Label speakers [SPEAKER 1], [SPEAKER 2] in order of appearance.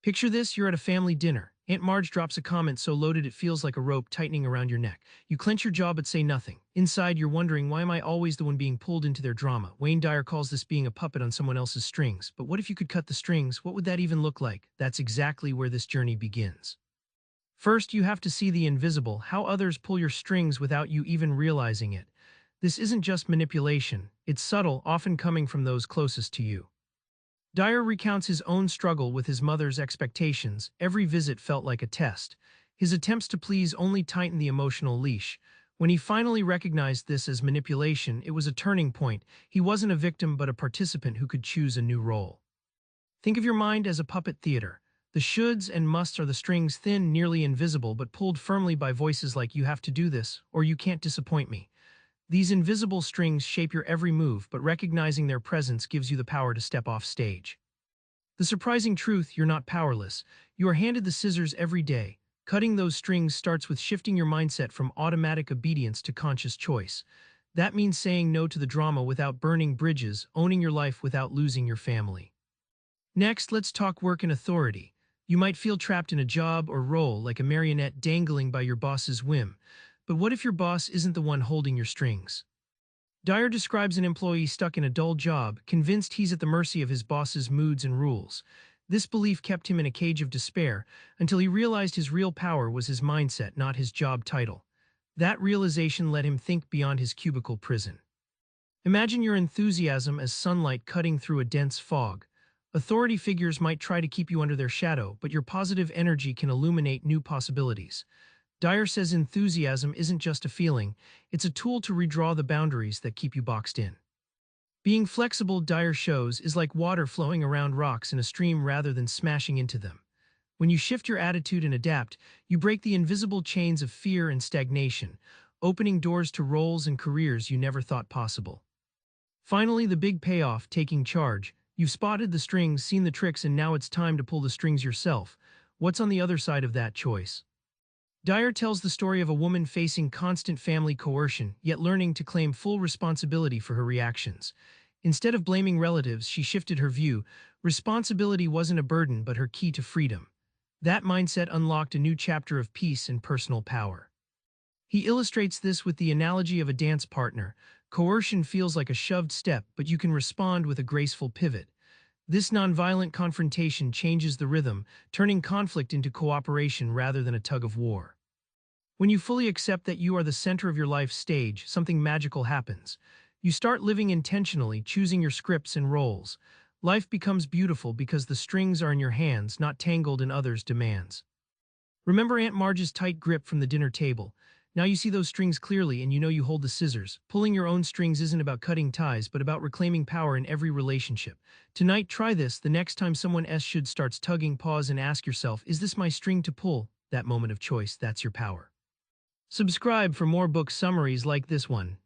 [SPEAKER 1] Picture this, you're at a family dinner. Aunt Marge drops a comment so loaded it feels like a rope tightening around your neck. You clench your jaw but say nothing. Inside, you're wondering, why am I always the one being pulled into their drama? Wayne Dyer calls this being a puppet on someone else's strings. But what if you could cut the strings? What would that even look like? That's exactly where this journey begins. First, you have to see the invisible, how others pull your strings without you even realizing it. This isn't just manipulation. It's subtle, often coming from those closest to you. Dyer recounts his own struggle with his mother's expectations. Every visit felt like a test. His attempts to please only tightened the emotional leash. When he finally recognized this as manipulation, it was a turning point. He wasn't a victim but a participant who could choose a new role. Think of your mind as a puppet theater. The shoulds and musts are the strings, thin, nearly invisible, but pulled firmly by voices like, "You have to do this," or "You can't disappoint me." These invisible strings shape your every move, but recognizing their presence gives you the power to step off stage. The surprising truth, you're not powerless. You are handed the scissors every day. Cutting those strings starts with shifting your mindset from automatic obedience to conscious choice. That means saying no to the drama without burning bridges, owning your life without losing your family. Next, let's talk work and authority. You might feel trapped in a job or role, like a marionette dangling by your boss's whim. But what if your boss isn't the one holding your strings? Dyer describes an employee stuck in a dull job, convinced he's at the mercy of his boss's moods and rules. This belief kept him in a cage of despair until he realized his real power was his mindset, not his job title. That realization let him think beyond his cubicle prison. Imagine your enthusiasm as sunlight cutting through a dense fog. Authority figures might try to keep you under their shadow, but your positive energy can illuminate new possibilities. Dyer says enthusiasm isn't just a feeling, it's a tool to redraw the boundaries that keep you boxed in. Being flexible, Dyer shows, is like water flowing around rocks in a stream rather than smashing into them. When you shift your attitude and adapt, you break the invisible chains of fear and stagnation, opening doors to roles and careers you never thought possible. Finally, the big payoff, taking charge. You've spotted the strings, seen the tricks, and now it's time to pull the strings yourself. What's on the other side of that choice? Dyer tells the story of a woman facing constant family coercion, yet learning to claim full responsibility for her reactions. Instead of blaming relatives, she shifted her view. Responsibility wasn't a burden, but her key to freedom. That mindset unlocked a new chapter of peace and personal power. He illustrates this with the analogy of a dance partner. Coercion feels like a shoved step, but you can respond with a graceful pivot. This nonviolent confrontation changes the rhythm, turning conflict into cooperation rather than a tug of war. When you fully accept that you are the center of your life's stage, something magical happens. You start living intentionally, choosing your scripts and roles. Life becomes beautiful because the strings are in your hands, not tangled in others' demands. Remember Aunt Marge's tight grip from the dinner table. Now you see those strings clearly and you know you hold the scissors. Pulling your own strings isn't about cutting ties, but about reclaiming power in every relationship. Tonight, try this. The next time someone else should starts tugging, pause and ask yourself, is this my string to pull? That moment of choice, that's your power. Subscribe for more book summaries like this one.